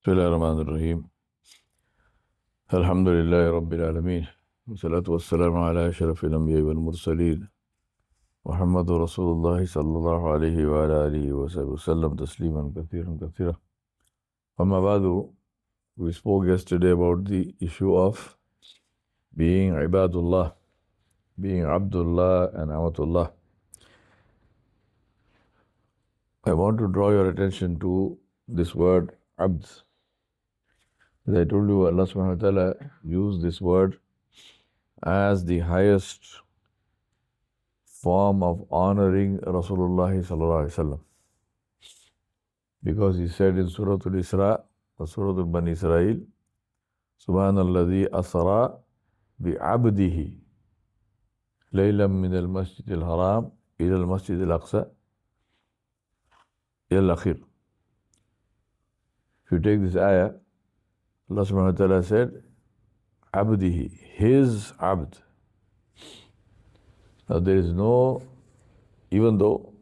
بسم الله الرحمن الرحيم. الحمد لله رب العالمين، والصلاة والسلام على أشرف الأنبياء والمرسلين محمد رسول الله صلى الله عليه وعلى آله وصحبه وسلم تسليما كثيرا كثيرا. أما بعد, we spoke yesterday about the issue of being Ibadullah, being Abdullah and Amatullah. I want to draw your attention to this word Abd. As I told you, Allah subhanahu wa ta'ala used this word as the highest form of honoring Rasulullah sallallahu alaihi wasallam, because he said in Surah Al-Isra, Surah Al-Bani Israel, Subhanalladhi asra bi'abdihi laylam min al-masjid al-haram ila al-masjid al-aqsa ila al-akhir. If you take this ayah, Allah subhanahu wa ta'ala said, abdihi, his abd. Now there is no, even though,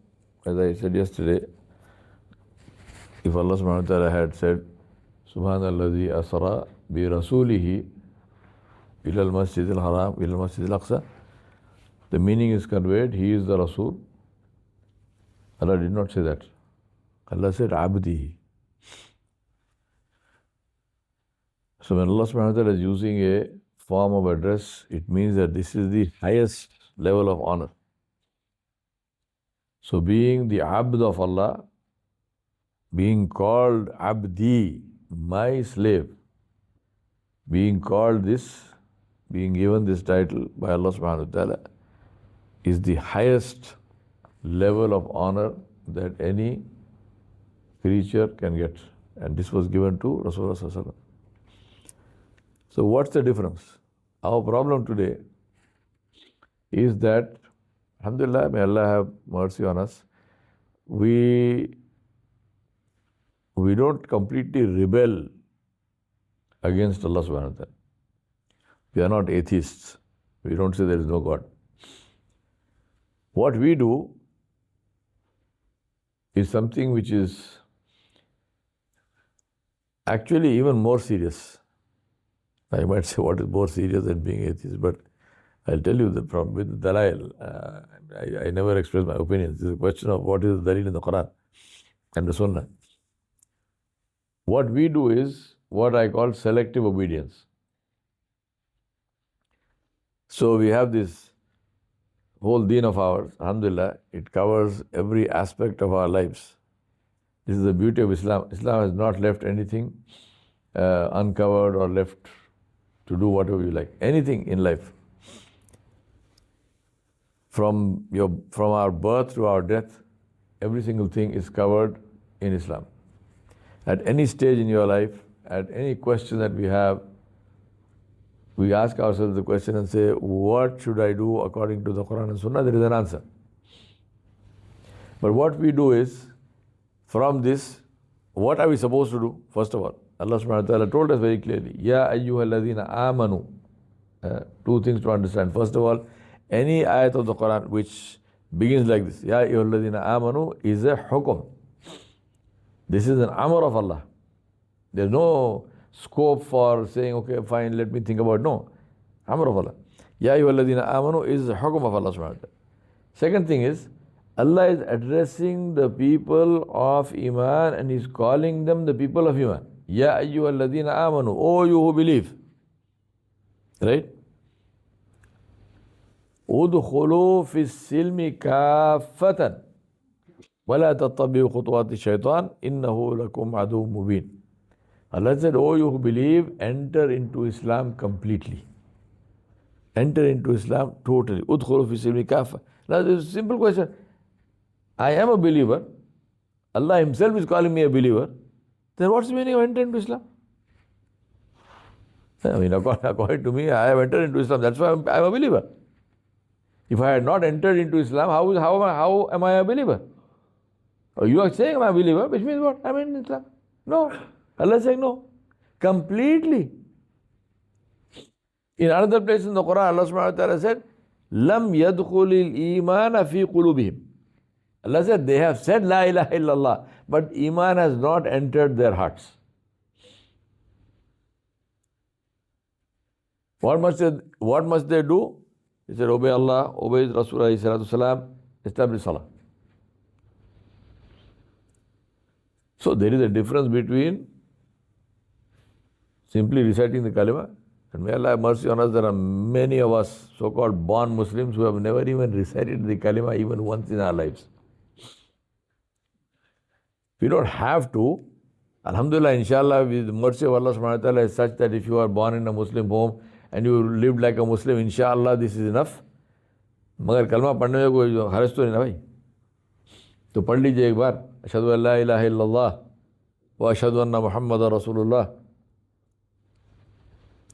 as I said yesterday, if Allah subhanahu wa ta'ala had said, Subhanalladhi asra bi rasulihi ila al-masjid al-haram ila al-masjid al-aqsa, the meaning is conveyed, he is the Rasul. Allah did not say that. Allah said, abdihi. So when Allah subhanahu wa ta'ala is using a form of address, it means that this is the highest level of honor. So being the abd of Allah, being called abdi, my slave, being called this, being given this title by Allah subhanahu wa ta'ala, is the highest level of honor that any creature can get. And this was given to Rasulullah sallallahu alaihi wasallam. So what's the difference? Our problem today is that, alhamdulillah, may Allah have mercy on us, we don't completely rebel against Allah subhanahu wa ta'ala. We are not atheists. We don't say there is no God. What we do is something which is actually even more serious. I might say what is more serious than being atheist, but I'll tell you that from with the Dalail, I never express my opinions. It's a question of what is the Dalil in the Quran and the Sunnah. What we do is what I call selective obedience. So we have this whole deen of ours, alhamdulillah, it covers every aspect of our lives. This is the beauty of Islam. Islam has not left anything uncovered or left to do whatever you like. Anything in life. From our birth to our death, every single thing is covered in Islam. At any stage in your life, at any question that we have, we ask ourselves the question and say, what should I do according to the Quran and Sunnah? There is an answer. But what we do is, from this, what are we supposed to do? First of all, Allah subhanahu wa ta'ala told us very clearly, Ya ayyuhalladhina amanu. Two things to understand. First of all, any ayat of the Quran which begins like this, Ya ayyuhalladhina amanu, is a hukum. This is an amr of Allah. There is no scope for saying, okay, fine, let me think about it. No. Amr of Allah. Ya ayyuhalladhina amanu is a hukum of Allah subhanahu wa ta'ala. Second thing is, Allah is addressing the people of Iman and He's calling them the people of Iman. Ya ayyuhalladhina amanu, O you who believe. Right? Udkhulu fi silmi kaffatan wala tattabi'u khutuwati shaitan innahu lakum adu mubin. Allah said, O you who believe, enter into Islam completely. Enter into Islam totally. Udkhulu fi silmi kaffa. Now this is a simple question. I am a believer. Allah Himself is calling me a believer. Then what's the meaning of entering into Islam? I mean, according to me, I have entered into Islam. That's why I'm a believer. If I had not entered into Islam, how am I a believer? Or you are saying I'm a believer, which means what? I'm in Islam. No. Allah is saying no. Completely. In another place in the Quran, Allah subhanahu wa ta'ala said, Lam yadkhulil imana fi qulubihim. Allah said, they have said La ilaha illallah, but Iman has not entered their hearts. What must they do? He said, obey Allah, obey Rasulullah, establish Salah. So there is a difference between simply reciting the kalima, and may Allah have mercy on us, there are many of us so-called born Muslims who have never even recited the kalima even once in our lives. We don't have to. Alhamdulillah, inshallah, with the mercy of Allah subhanahu wa ta'ala is such that if you are born in a Muslim home and you lived like a Muslim, inshallah this is enough. मगर कलमा पढ़ने में कोई हरज तो नहीं ना भाई, तो पढ़ लीजिए एक बार, अशहदु अल्ला इलाहा इल्लल्लाह व अशहदु अन्ना मुहम्मद रसूलुल्लाह.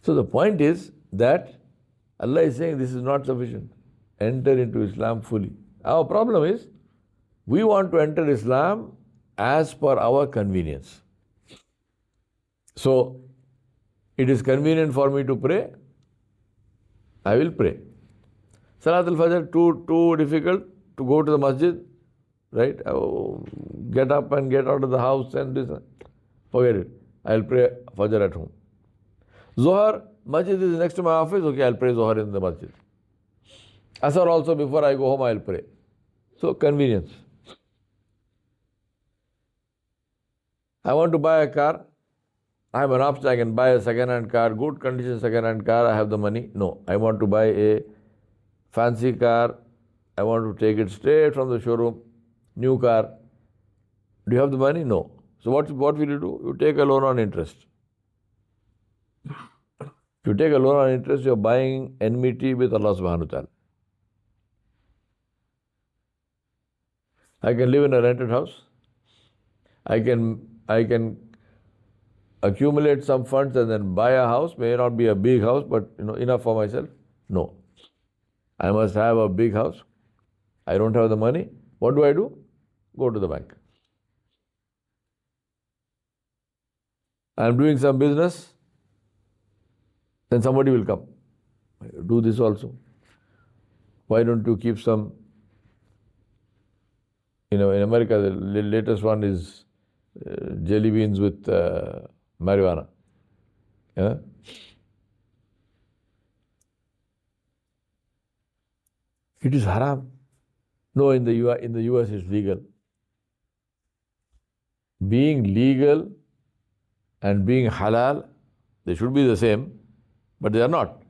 So the point is that Allah is saying this is not sufficient. Enter into Islam fully. Our problem is we want to enter Islam as per our convenience. So it is convenient for me to pray, I will pray. Salat al-Fajr, too difficult to go to the masjid, right? Get up and get out of the house and this. Forget it. I'll pray Fajr at home. Zohar, masjid is next to my office, okay, I'll pray Zohar in the masjid. Asar also, before I go home, I'll pray. So, convenience. I want to buy a car. I have an option, I can buy a second-hand car, good condition second-hand car, I have the money. No, I want to buy a fancy car. I want to take it straight from the showroom, new car. Do you have the money? No. So what will you do? You take a loan on interest. If you take a loan on interest, you are buying enmity with Allah subhanahu wa ta'ala. I can live in a rented house. I can accumulate some funds and then buy a house. May not be a big house, but enough for myself. No. I must have a big house. I don't have the money. What do? Go to the bank. I am doing some business. Then somebody will come. Do this also. Why don't you keep some? In America, the latest one is jelly beans with marijuana. Yeah? It is haram. No, in the US it's legal. Being legal and being halal, they should be the same, but they are not.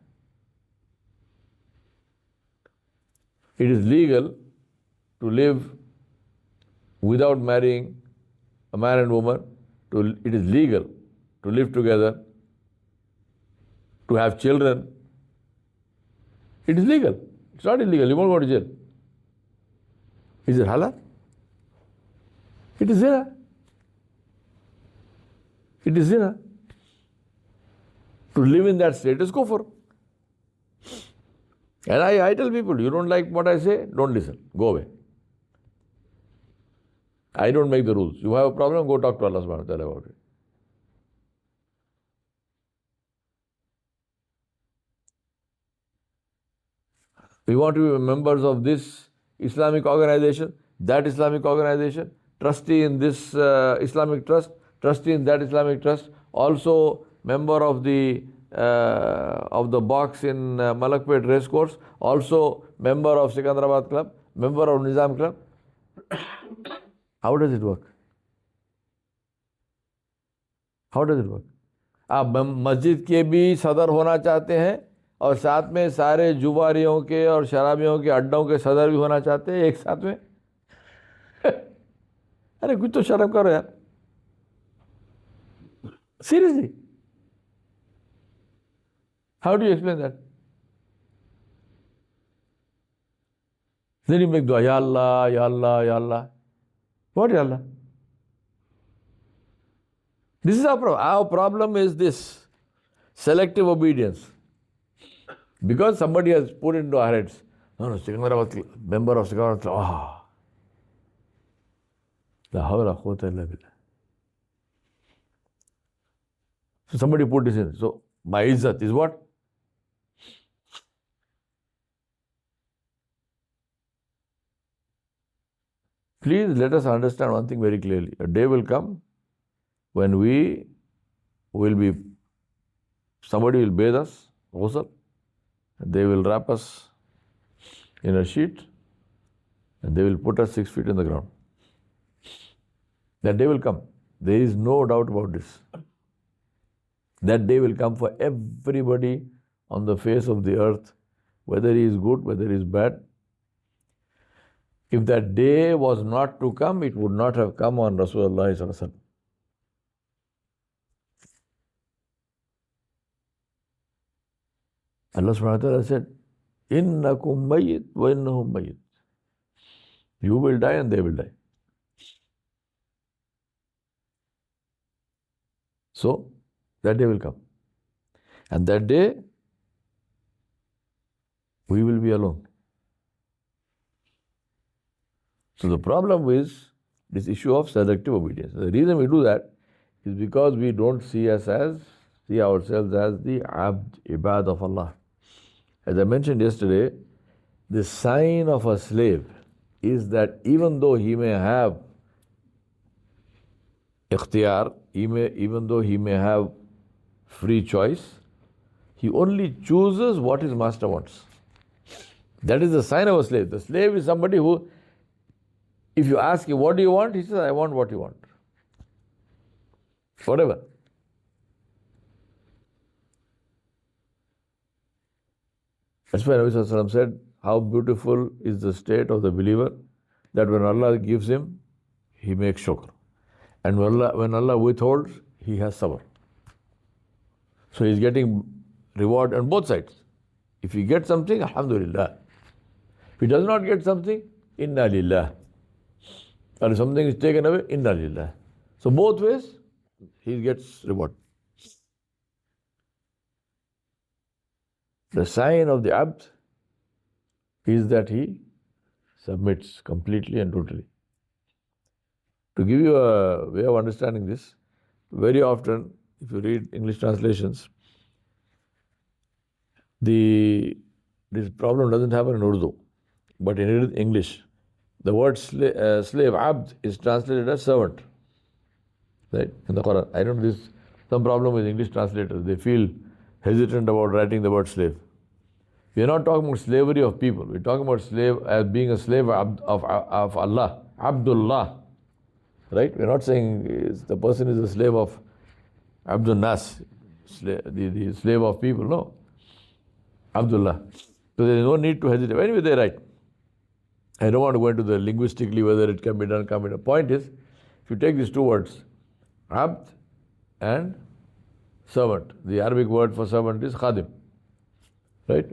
It is legal to live without marrying a man and woman. It is legal to live together, to have children. It is legal. It's not illegal. You won't go to jail. Is it halal? It is zina. It is zina. To live in that state is kufr. And I tell people, you don't like what I say, don't listen. Go away. I don't make the rules. You have a problem, go talk to Allah subhanahu wa ta'ala about it. We want to be members of this Islamic organization, that Islamic organization, trustee in this Islamic trust, trustee in that Islamic trust, also member of the box in Malakpet Racecourse, also member of Sikandrabad Club, member of Nizam Club. How does it work? How does it work? आप मस्जिद के भी सदर होना चाहते हैं और साथ में सारे जुवारियों के और शराबियों के अड्डों के सदर भी होना चाहते हैं एक साथ में. अरे कुछ तो शर्म करो यार. Seriously. How do you explain that? Then you make dua, Ya Allah, Ya Allah, Ya Allah. What Ya Allah? This is our problem. Our problem is this selective obedience. Because somebody has put into our heads, no, Sikandrabad, member of Sikandrabad, La hawla quwwata illa billah. So somebody put this in. So my izzat is what? Please let us understand one thing very clearly. A day will come when somebody will bathe us, ghusl. They will wrap us in a sheet and they will put us 6 feet in the ground. That day will come. There is no doubt about this. That day will come for everybody on the face of the earth, whether he is good, whether he is bad. If that day was not to come, it would not have come on Rasulullah sallallahu alaihi wasallam. Allah subhanahu wa ta'ala said, "Innakum mayyit wa innahum mayyit." You will die and they will die. So, that day will come. And that day, we will be alone. So the problem is this issue of selective obedience. The reason we do that is because we don't see ourselves as the abd, ibad of Allah. As I mentioned yesterday, the sign of a slave is that even though he may have ikhtiyar, even though he may have free choice, he only chooses what his master wants. That is the sign of a slave. The slave is somebody who, if you ask him, what do you want? He says, I want what you want. Whatever. That's why Nabi Sallallahu Alaihi Wasallam said, how beautiful is the state of the believer that when Allah gives him, he makes shukr. And when Allah withholds, he has sabr. So he's getting reward on both sides. If he gets something, alhamdulillah. If he does not get something, inna lillah. Or if something is taken away, inna lillah. So both ways, he gets reward. The sign of the abd is that he submits completely and totally. To give you a way of understanding this, very often, if you read English translations, this problem doesn't happen in Urdu, but in English, the word slave, abd, is translated as servant. Right? In the Quran. I don't know, there's some problem with English translators. They feel hesitant about writing the word slave. We are not talking about slavery of people. We're talking about slave as being a slave of Allah, Abdullah. Right? We're not saying the person is a slave of Abdul Nas, the slave of people. No. Abdullah. So there is no need to hesitate. Anyway, they're right. I don't want to go into the linguistically whether it can be done, can't be done. Point is, if you take these two words, abd and servant, the Arabic word for servant is khadim. Right?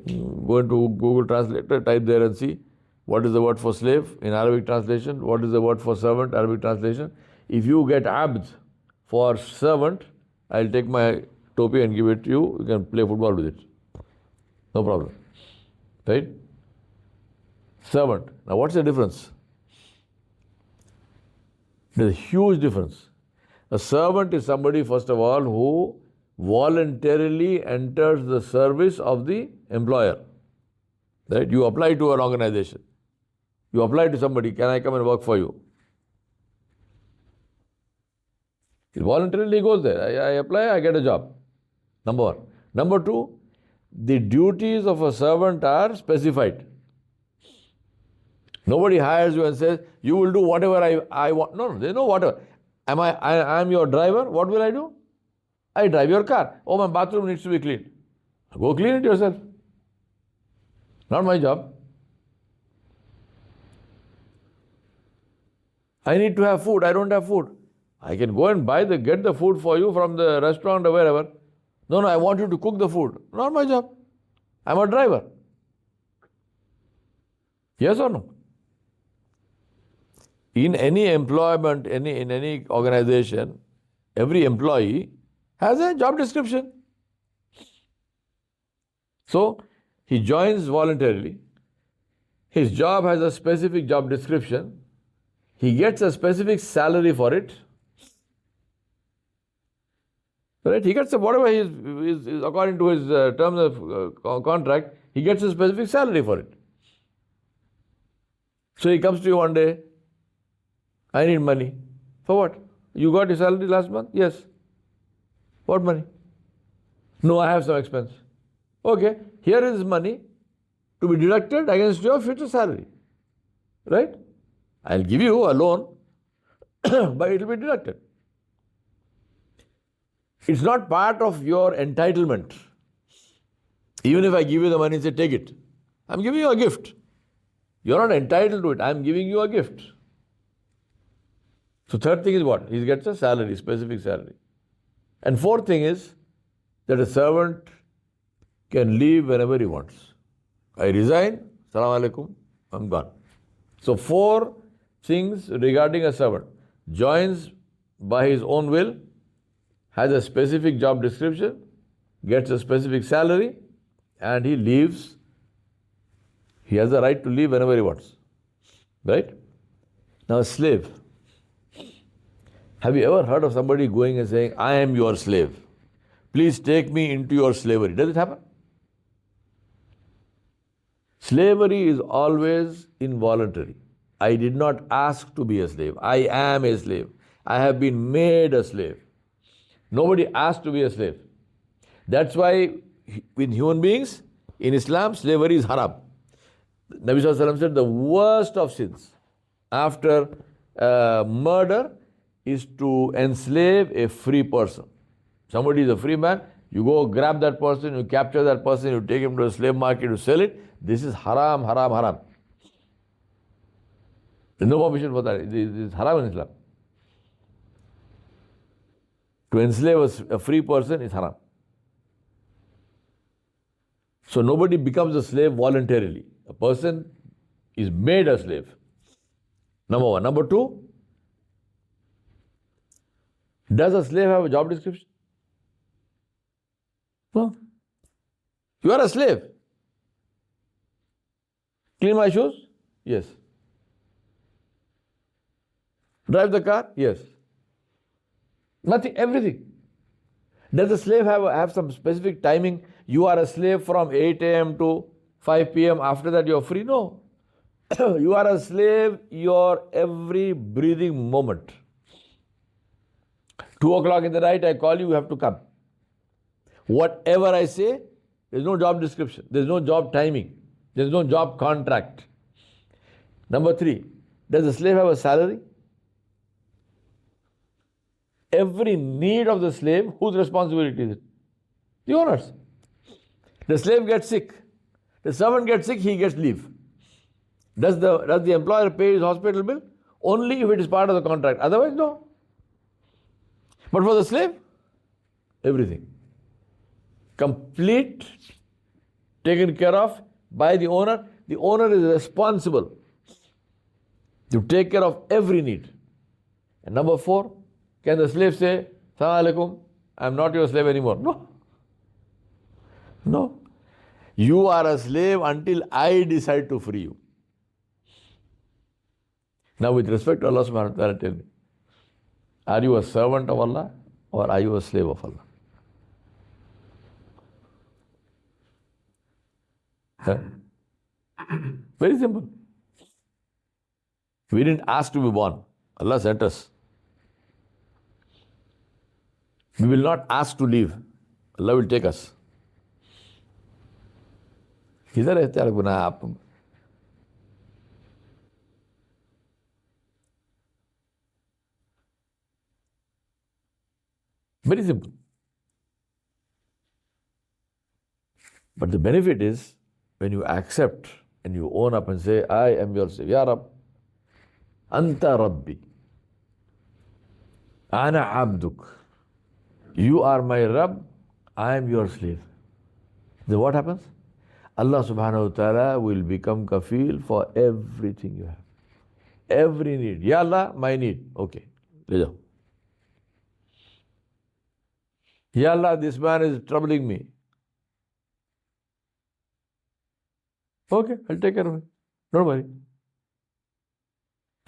Go into Google Translator, type there and see what is the word for slave in Arabic translation, what is the word for servant, Arabic translation. If you get abd for servant, I'll take my topi and give it to you. You can play football with it. No problem. Right? Servant. Now what's the difference? There's a huge difference. A servant is somebody, first of all, who voluntarily enters the service of the employer. Right? You apply to an organization. You apply to somebody, can I come and work for you? He voluntarily goes there. I apply, I get a job. Number one. Number two, the duties of a servant are specified. Nobody hires you and says, you will do whatever I want. No, there's no whatever. I am your driver. What will I do? I drive your car. Oh, my bathroom needs to be cleaned. Go clean it yourself. Not my job. I need to have food. I don't have food. I can go and get the food for you from the restaurant or wherever. No, I want you to cook the food. Not my job. I'm a driver. Yes or no? In any employment, in any organization, every employee has a job description. So, he joins voluntarily. His job has a specific job description. He gets a specific salary for it. Right? He gets whatever is according to his terms of contract, he gets a specific salary for it. So he comes to you one day, I need money. For what? You got your salary last month? Yes. What money? No, I have some expense. Okay, here is money to be deducted against your future salary. Right? I'll give you a loan, but it will be deducted. It's not part of your entitlement. Even if I give you the money and say, take it, I'm giving you a gift. You're not entitled to it. I'm giving you a gift. So third thing is what? He gets a salary, specific salary. And fourth thing is that a servant can leave whenever he wants. I resign, Salaam alaikum, I'm gone. So 4 things regarding a servant. Joins by his own will, has a specific job description, gets a specific salary, and he leaves. He has the right to leave whenever he wants. Right? Now a slave. Have you ever heard of somebody going and saying, I am your slave. Please take me into your slavery. Does it happen? Slavery is always involuntary. I did not ask to be a slave. I am a slave. I have been made a slave. Nobody asked to be a slave. That's why with human beings, in Islam, slavery is haram. Nabi Sallallahu Alaihi Wasallam said the worst of sins after murder is to enslave a free person. Somebody is a free man, you go grab that person, you capture that person, you take him to a slave market to sell it. This is haram, haram, haram. There's no permission for that. It is haram in Islam. To enslave a free person is haram. So nobody becomes a slave voluntarily. A person is made a slave. Number 1. Number 2, does a slave have a job description? No. You are a slave. Clean my shoes? Yes. Drive the car? Yes. Nothing, everything. Does the slave have some specific timing? You are a slave from 8 a.m. to 5 p.m. After that you are free? No. You are a slave your every breathing moment. 2 o'clock in the night I call you, you have to come. Whatever I say, there is no job description. There is no job timing. There is no job contract. Number 3, does the slave have a salary? Every need of the slave, whose responsibility is it? The owner's. The slave gets sick. The servant gets sick, he gets leave. Does the employer pay his hospital bill? Only if it is part of the contract. Otherwise, no. But for the slave, everything. Complete, taken care of by the owner. The owner is responsible to take care of every need. And number 4, can the slave say, Assalamu alaikum, I am not your slave anymore? No. No. You are a slave until I decide to free you. Now with respect to Allah subhanahu wa ta'ala, tell me, are you a servant of Allah or are you a slave of Allah? Huh? Very simple. We didn't ask to be born. Allah sent us. We will not ask to leave. Allah will take us. किधर रहते हैं गुनाह आप? Very simple. But the benefit is when you accept and you own up and say, I am your slave. Ya Rab, Anta Rabbi. Ana Abduk. You are my Rabb, I am your slave. Then what happens? Allah subhanahu wa ta'ala will become kafil for everything you have. Every need. Ya Allah, my need. Okay. Le jao. Ya Allah, this man is troubling me. Okay, I'll take care of it. Don't worry.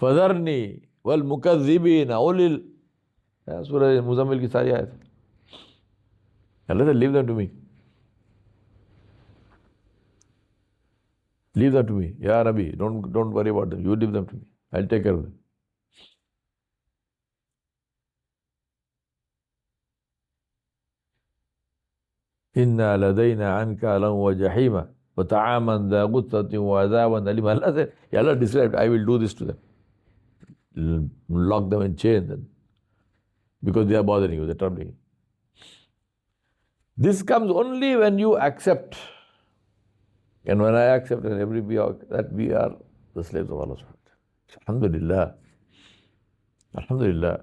Fadharni wal mukazzibina ulil. Surah Muzammil ki sari ayat. Allah said, leave them to me. Leave them to me. Ya Rabbi, don't worry about them. You leave them to me. I'll take care of them. Inna ladayna ankalan wa jahima wa ta'aman dha ghussatin wa adhaban alim. Allah said, Allah described, I will do this to them. Lock them in chains because they are bothering you, they are troubling you. This comes only when you accept. And when I accept that we are the slaves of Allah subhanahu wa ta'ala. Alhamdulillah. Alhamdulillah.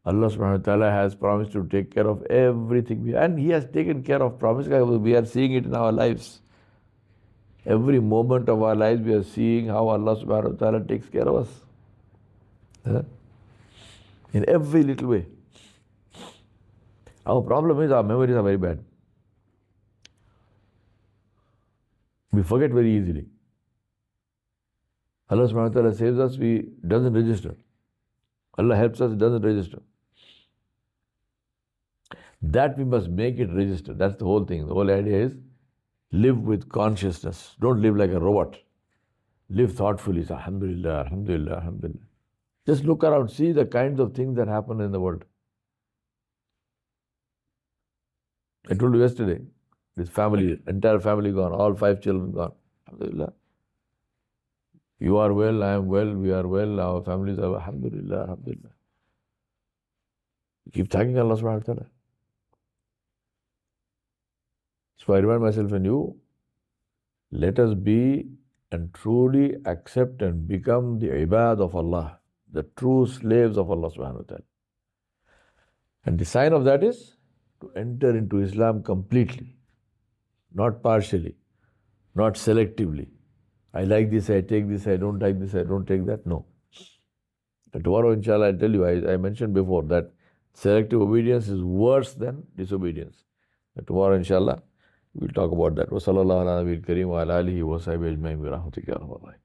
Allah subhanahu wa ta'ala has promised to take care of everything. And He has taken care of promise. We are seeing it in our lives. Every moment of our lives we are seeing how Allah subhanahu wa ta'ala takes care of us. In every little way. Our problem is our memories are very bad. We forget very easily. Allah subhanahu wa ta'ala saves us, doesn't register. Allah helps us, it doesn't register. That we must make it register. That's the whole thing. The whole idea is live with consciousness. Don't live like a robot. Live thoughtfully. Alhamdulillah, alhamdulillah, alhamdulillah. Just look around, see the kinds of things that happen in the world. I told you yesterday, this family, entire family gone, all 5 children gone. Alhamdulillah. You are well, I am well, we are well, our families are, alhamdulillah, alhamdulillah. Keep thanking Allah subhanahu wa ta'ala. So I remind myself and you, let us be and truly accept and become the ibad of Allah, the true slaves of Allah subhanahu wa ta'ala. And the sign of that is to enter into Islam completely, not partially, not selectively. I like this, I take this, I don't like this, I don't take that. No. Tomorrow, inshallah, I'll tell you, I mentioned before that selective obedience is worse than disobedience. Tomorrow, inshallah, we'll talk about that. Wa sallallahu ala nabiyil kareem wa ala alihi wa sahbihi ajma'in bi rahmatika ya rabbal alamin.